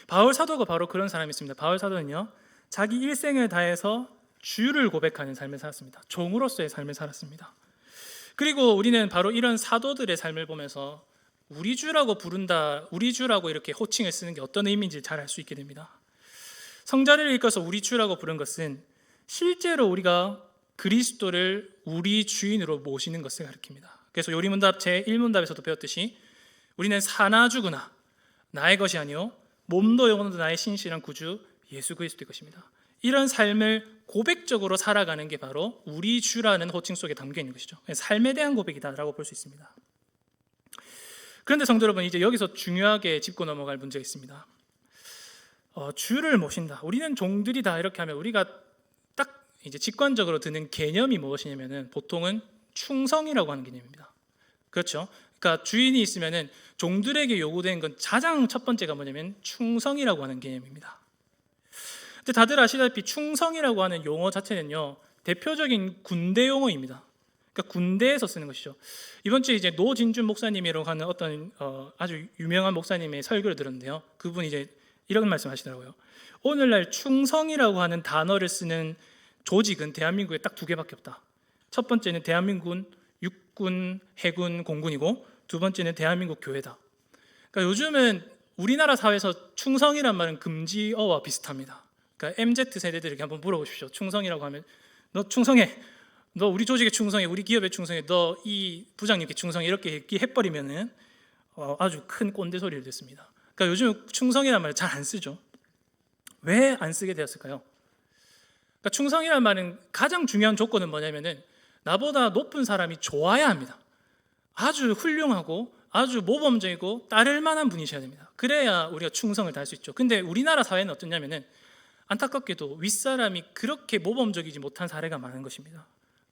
바울 사도가 바로 그런 사람이었습니다. 바울 사도는요, 자기 일생을 다해서 주를 고백하는 삶을 살았습니다. 종으로서의 삶을 살았습니다. 그리고 우리는 바로 이런 사도들의 삶을 보면서 우리 주라고 부른다, 우리 주라고 이렇게 호칭을 쓰는 게 어떤 의미인지 잘 알 수 있게 됩니다. 성자를 일컬어서 우리 주라고 부른 것은 실제로 우리가 그리스도를 우리 주인으로 모시는 것을 가리킵니다. 그래서 요리문답 제1문답에서도 배웠듯이 우리는 사나 죽으나 나의 것이 아니요 몸도 영혼도 나의 신실한 구주 예수 그리스도의 것입니다. 이런 삶을 고백적으로 살아가는 게 바로 우리 주라는 호칭 속에 담겨 있는 것이죠. 삶에 대한 고백이다라고 볼 수 있습니다. 그런데 성도 여러분, 이제 여기서 중요하게 짚고 넘어갈 문제가 있습니다. 주를 모신다, 우리는 종들이다 이렇게 하면 우리가 딱 이제 직관적으로 드는 개념이 무엇이냐면은 보통은 충성이라고 하는 개념입니다. 그렇죠? 그러니까 주인이 있으면은 종들에게 요구되는 건 가장 첫 번째가 뭐냐면 충성이라고 하는 개념입니다. 근데 다들 아시다시피 충성이라고 하는 용어 자체는요, 대표적인 군대 용어입니다. 그러니까 군대에서 쓰는 것이죠. 이번 주에 이제 노진준 목사님이라고 하는 어떤 아주 유명한 목사님의 설교를 들었는데요, 그분이 이제 이런 말씀하시더라고요. 오늘날 충성이라고 하는 단어를 쓰는 조직은 대한민국에 딱 두 개밖에 없다. 첫 번째는 대한민국 육군, 해군, 공군이고 두 번째는 대한민국 교회다. 그러니까 요즘은 우리나라 사회에서 충성이란 말은 금지어와 비슷합니다. 그러니까 MZ 세대들에게 한번 물어보십시오. 충성이라고 하면 너 충성해, 너 우리 조직에 충성해, 우리 기업에 충성해, 너 이 부장님께 충성해 이렇게 얘기해버리면은 아주 큰 꼰대 소리를 듣습니다. 그러니까 요즘 충성이란 말을 잘 안 쓰죠. 왜 안 쓰게 되었을까요? 그러니까 충성이란 말은 가장 중요한 조건은 뭐냐면은 나보다 높은 사람이 좋아야 합니다. 아주 훌륭하고 아주 모범적이고 따를 만한 분이셔야 됩니다. 그래야 우리가 충성을 다할 수 있죠. 근데 우리나라 사회는 어떠냐면은 안타깝게도 윗사람이 그렇게 모범적이지 못한 사례가 많은 것입니다.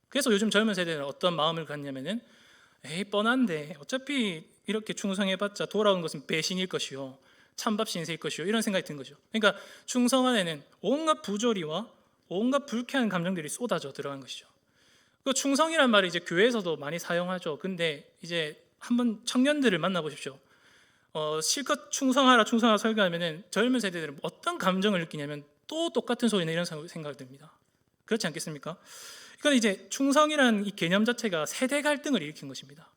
그래서 요즘 젊은 세대는 어떤 마음을 갖냐면은 에이 뻔한데 어차피 이렇게 충성해봤자 돌아온 것은 배신일 것이요 찬밥 신세일 것이요 이런 생각이 든 거죠. 그러니까 충성 안에는 온갖 부조리와 온갖 불쾌한 감정들이 쏟아져 들어간 것이죠. 그 충성이란 말을 이제 교회에서도 많이 사용하죠. 근데 이제 한번 청년들을 만나보십시오. 실컷 충성하라 충성하라 설교하면은 젊은 세대들은 어떤 감정을 느끼냐면 또 똑같은 소리나 이런 생각이 듭니다. 그렇지 않겠습니까? 이건 이제 충성이라는 이 개념 자체가 세대 갈등을 일으킨 것입니다.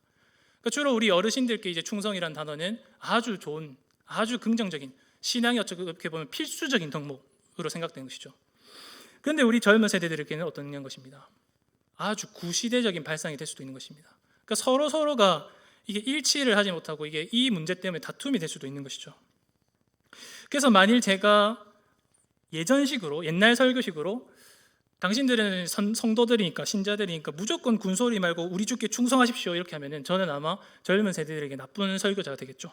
그러니까 주로 우리 어르신들께 이제 충성이라는 단어는 아주 좋은, 아주 긍정적인 신앙이 어떻게 보면 필수적인 덕목으로 생각되는 것이죠. 그런데 우리 젊은 세대들에게는 어떤 것입니다. 아주 구시대적인 발상이 될 수도 있는 것입니다. 그러니까 서로가 이게 일치를 하지 못하고 이게 이 문제 때문에 다툼이 될 수도 있는 것이죠. 그래서 만일 제가 예전식으로 옛날 설교식으로 당신들은 성도들이니까 신자들이니까 무조건 군소리 말고 우리 주께 충성하십시오 이렇게 하면은 저는 아마 젊은 세대들에게 나쁜 설교자가 되겠죠.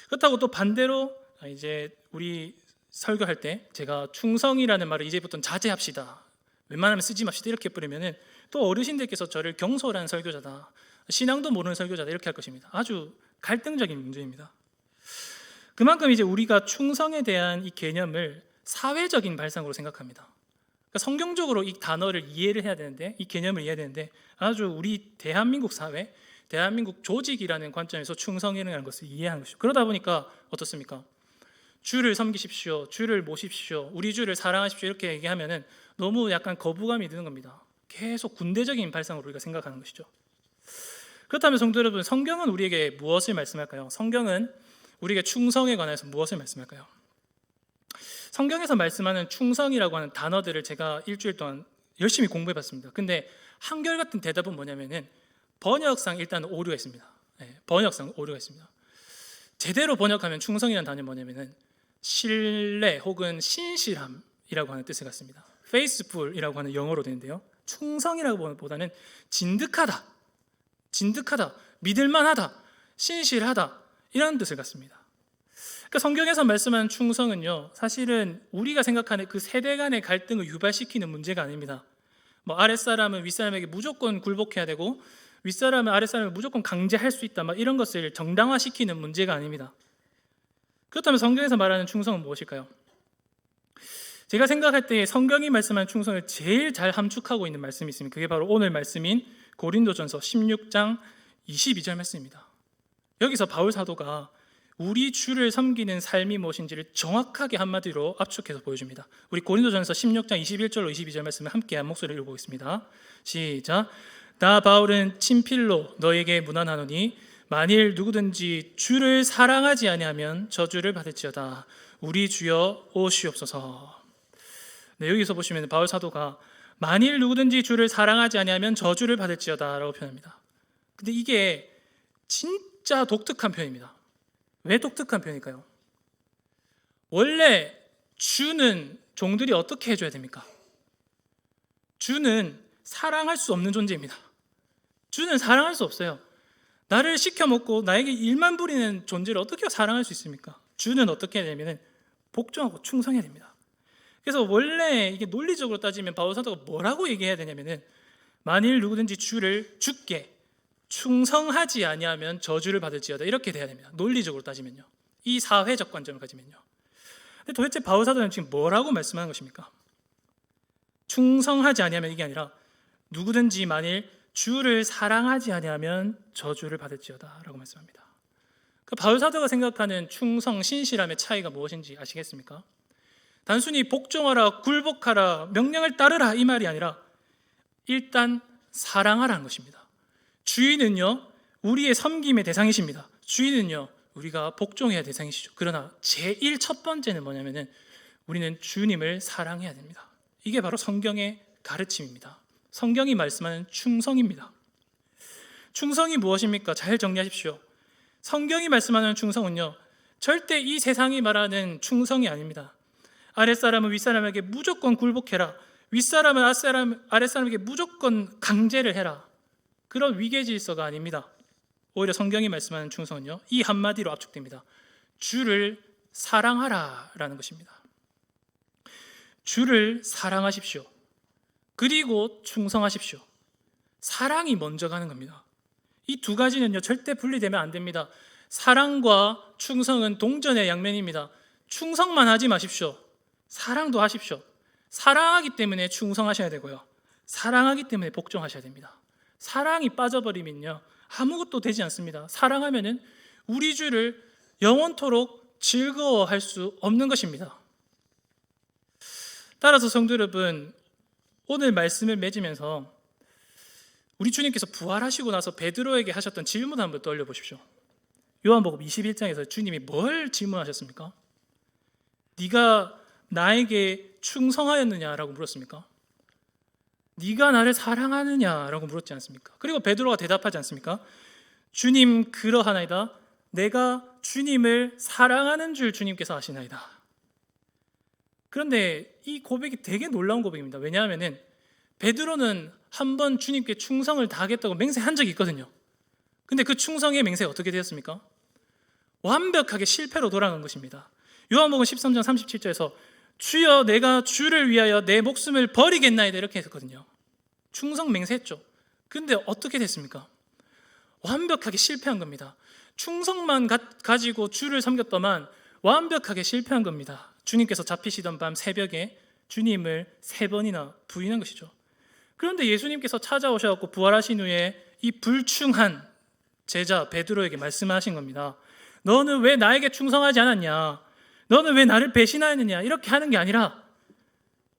그렇다고 또 반대로 이제 우리 설교할 때 제가 충성이라는 말을 이제부터는 자제합시다, 웬만하면 쓰지 맙시다 이렇게 뿌리면은 또 어르신들께서 저를 경솔한 설교자다, 신앙도 모르는 설교자다 이렇게 할 것입니다. 아주 갈등적인 문제입니다. 그만큼 이제 우리가 충성에 대한 이 개념을 사회적인 발상으로 생각합니다. 그러니까 성경적으로 이 단어를 이해를 해야 되는데, 이 개념을 이해해야 되는데 아주 우리 대한민국 사회, 대한민국 조직이라는 관점에서 충성이라는 것을 이해하는 것이죠. 그러다 보니까 어떻습니까? 주를 섬기십시오, 주를 모십시오, 우리 주를 사랑하십시오 이렇게 얘기하면은 너무 약간 거부감이 드는 겁니다. 계속 군대적인 발상으로 우리가 생각하는 것이죠. 그렇다면 성도 여러분, 성경은 우리에게 무엇을 말씀할까요? 성경은 우리에게 충성에 관해서 무엇을 말씀할까요? 성경에서 말씀하는 충성이라고 하는 단어들을 제가 일주일 동안 열심히 공부해봤습니다. 근데 한결같은 대답은 뭐냐면은 번역상 일단 오류가 있습니다. 번역상 오류가 있습니다. 제대로 번역하면 충성이라는 단어는 뭐냐면은 신뢰 혹은 신실함이라고 하는 뜻을 갖습니다. faithful이라고 하는 영어로 되는데요, 충성이라고 보다는 진득하다, 믿을만하다, 신실하다 이라는 뜻을 갖습니다. 그러니까 성경에서 말씀하는 충성은요, 사실은 우리가 생각하는 그 세대 간의 갈등을 유발시키는 문제가 아닙니다. 아랫사람은 윗사람에게 무조건 굴복해야 되고 윗사람은 아랫사람을 무조건 강제할 수 있다, 이런 것을 정당화시키는 문제가 아닙니다. 그렇다면 성경에서 말하는 충성은 무엇일까요? 제가 생각할 때 성경이 말씀하는 충성을 제일 잘 함축하고 있는 말씀이 있습니다. 그게 바로 오늘 말씀인 고린도전서 16장 22절 말씀입니다. 여기서 바울 사도가 우리 주를 섬기는 삶이 무엇인지를 정확하게 한마디로 압축해서 보여줍니다. 우리 고린도전서 16장 21절로 22절 말씀을 함께 한 목소리를 읽어보겠습니다. 시작. 나 바울은 친필로 너에게 문안하노니 만일 누구든지 주를 사랑하지 아니하면 저주를 받을지어다. 우리 주여 오시옵소서. 네, 여기서 보시면 바울 사도가 만일 누구든지 주를 사랑하지 아니하면 저주를 받을지어다 라고 표현합니다. 근데 이게 진짜 독특한 표현입니다. 왜 독특한 표현일까요? 원래 주는 종들이 어떻게 해줘야 됩니까? 주는 사랑할 수 없는 존재입니다. 주는 사랑할 수 없어요. 나를 시켜먹고 나에게 일만 부리는 존재를 어떻게 사랑할 수 있습니까? 주는 어떻게 해야 되냐면 복종하고 충성해야 됩니다. 그래서 원래 이게 논리적으로 따지면 바울 사도가 뭐라고 얘기해야 되냐면은 만일 누구든지 주께 충성하지 아니하면 저주를 받을지어다 이렇게 돼야 됩니다. 논리적으로 따지면요. 이 사회적 관점을 가지면요. 근데 도대체 바울 사도는 지금 뭐라고 말씀하는 것입니까? 충성하지 아니하면 이게 아니라 누구든지 만일 주를 사랑하지 아니하면 저주를 받을지어다 라고 말씀합니다. 그 바울 사도가 생각하는 충성, 신실함의 차이가 무엇인지 아시겠습니까? 단순히 복종하라, 굴복하라, 명령을 따르라 이 말이 아니라 일단 사랑하라는 것입니다. 주인은요 우리의 섬김의 대상이십니다. 주인은요 우리가 복종해야 대상이시죠. 그러나 제일 첫 번째는 뭐냐면은 우리는 주님을 사랑해야 됩니다. 이게 바로 성경의 가르침입니다. 성경이 말씀하는 충성입니다. 충성이 무엇입니까? 잘 정리하십시오. 성경이 말씀하는 충성은요 절대 이 세상이 말하는 충성이 아닙니다. 아랫사람은 윗사람에게 무조건 굴복해라, 윗사람은 아랫사람에게 무조건 강제를 해라, 그런 위계질서가 아닙니다. 오히려 성경이 말씀하는 충성은요 이 한마디로 압축됩니다. 주를 사랑하라라는 것입니다. 주를 사랑하십시오. 그리고 충성하십시오. 사랑이 먼저 가는 겁니다. 이 두 가지는요 절대 분리되면 안 됩니다. 사랑과 충성은 동전의 양면입니다. 충성만 하지 마십시오. 사랑도 하십시오. 사랑하기 때문에 충성하셔야 되고요, 사랑하기 때문에 복종하셔야 됩니다. 사랑이 빠져버리면요 아무것도 되지 않습니다. 사랑하면은 우리 주를 영원토록 즐거워할 수 없는 것입니다. 따라서 성도 여러분, 오늘 말씀을 맺으면서 우리 주님께서 부활하시고 나서 베드로에게 하셨던 질문 한번 떠올려 보십시오. 요한복음 21장에서 주님이 뭘 질문하셨습니까? 네가 나에게 충성하였느냐라고 물었습니까? 네가 나를 사랑하느냐라고 물었지 않습니까? 그리고 베드로가 대답하지 않습니까? 주님 그러하나이다. 내가 주님을 사랑하는 줄 주님께서 아시나이다. 그런데 이 고백이 되게 놀라운 고백입니다. 왜냐하면 베드로는 한번 주님께 충성을 다하겠다고 맹세한 적이 있거든요. 근데 그 충성의 맹세가 어떻게 되었습니까? 완벽하게 실패로 돌아간 것입니다. 요한복음 13장 37절에서 주여 내가 주를 위하여 내 목숨을 버리겠나이다 이렇게 했거든요. 충성 맹세했죠. 근데 어떻게 됐습니까? 완벽하게 실패한 겁니다. 충성만 가지고 주를 섬겼더만 완벽하게 실패한 겁니다. 주님께서 잡히시던 밤 새벽에 주님을 3번이나 부인한 것이죠. 그런데 예수님께서 찾아오셔서 부활하신 후에 이 불충한 제자 베드로에게 말씀하신 겁니다. 너는 왜 나에게 충성하지 않았냐? 너는 왜 나를 배신하였느냐? 이렇게 하는 게 아니라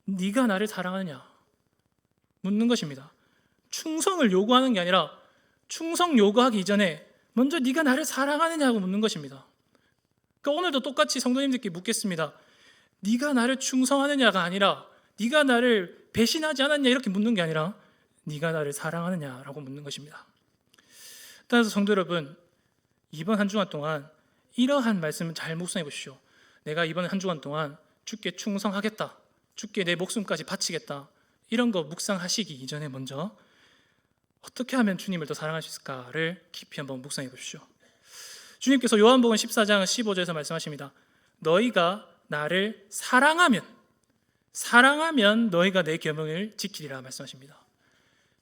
네가 나를 사랑하느냐? 묻는 것입니다. 충성을 요구하는 게 아니라 충성 요구하기 이전에 먼저 네가 나를 사랑하느냐고 묻는 것입니다. 그러니까 오늘도 똑같이 성도님들께 묻겠습니다. 네가 나를 충성하느냐가 아니라 네가 나를 배신하지 않았냐 이렇게 묻는 게 아니라 네가 나를 사랑하느냐라고 묻는 것입니다. 따라서 성도 여러분, 이번 한 주간 동안 이러한 말씀을 잘 묵상해 보십시오. 내가 이번 한 주간 동안 주께 충성하겠다, 주께 내 목숨까지 바치겠다, 이런 거 묵상하시기 이전에 먼저 어떻게 하면 주님을 더 사랑할 수 있을까를 깊이 한번 묵상해 보십시오. 주님께서 요한복음 14장 15절에서 말씀하십니다. 너희가 나를 사랑하면 너희가 내 계명을 지키리라 말씀하십니다.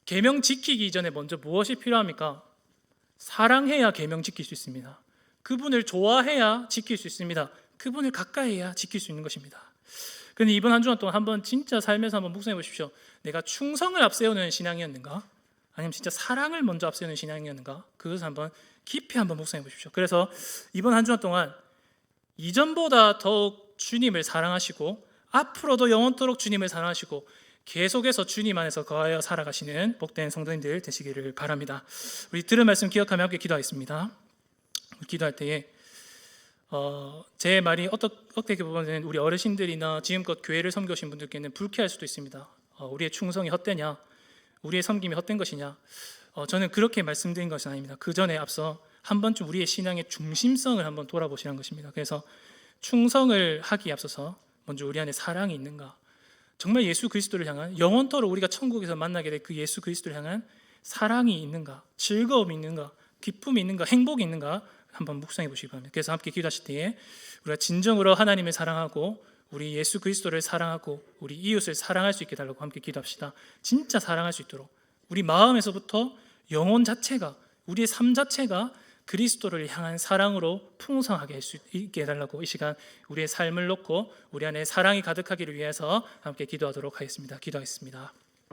계명 지키기 이전에 먼저 무엇이 필요합니까? 사랑해야 계명 지킬 수 있습니다. 그분을 좋아해야 지킬 수 있습니다. 그분을 가까이 해야 지킬 수 있는 것입니다. 그런데 이번 한 주간 동안 한번 진짜 살면서 한번 묵상해 보십시오. 내가 충성을 앞세우는 신앙이었는가? 아니면 진짜 사랑을 먼저 앞세우는 신앙이었는가? 그것을 한번 깊이 한번 묵상해 보십시오. 그래서 이번 한 주간 동안 이전보다 더욱 주님을 사랑하시고 앞으로도 영원토록 주님을 사랑하시고 계속해서 주님 안에서 거하여 살아가시는 복된 성도님들 되시기를 바랍니다. 우리 들은 말씀 기억하며 함께 기도하겠습니다. 기도할 때에 제 말이 어떻게 보면 우리 어르신들이나 지금껏 교회를 섬겨오신 분들께는 불쾌할 수도 있습니다. 우리의 충성이 헛되냐, 우리의 섬김이 헛된 것이냐, 저는 그렇게 말씀드린 것은 아닙니다. 그 전에 앞서 한 번쯤 우리의 신앙의 중심성을 한번 돌아보시라는 것입니다. 그래서 충성을 하기에 앞서서 먼저 우리 안에 사랑이 있는가, 정말 예수 그리스도를 향한 영원토록 우리가 천국에서 만나게 될 그 예수 그리스도를 향한 사랑이 있는가, 즐거움이 있는가, 기쁨이 있는가, 행복이 있는가 한번 묵상해 보시기 바랍니다. 그래서 함께 기도하실 때에 우리가 진정으로 하나님을 사랑하고 우리 예수 그리스도를 사랑하고 우리 이웃을 사랑할 수 있게 달라고 함께 기도합시다. 진짜 사랑할 수 있도록 우리 마음에서부터 영혼 자체가, 우리의 삶 자체가 그리스도를 향한 사랑으로 풍성하게 할 수 있게 해달라고 이 시간 우리의 삶을 놓고 우리 안에 사랑이 가득하기를 위해서 함께 기도하도록 하겠습니다. 기도하겠습니다.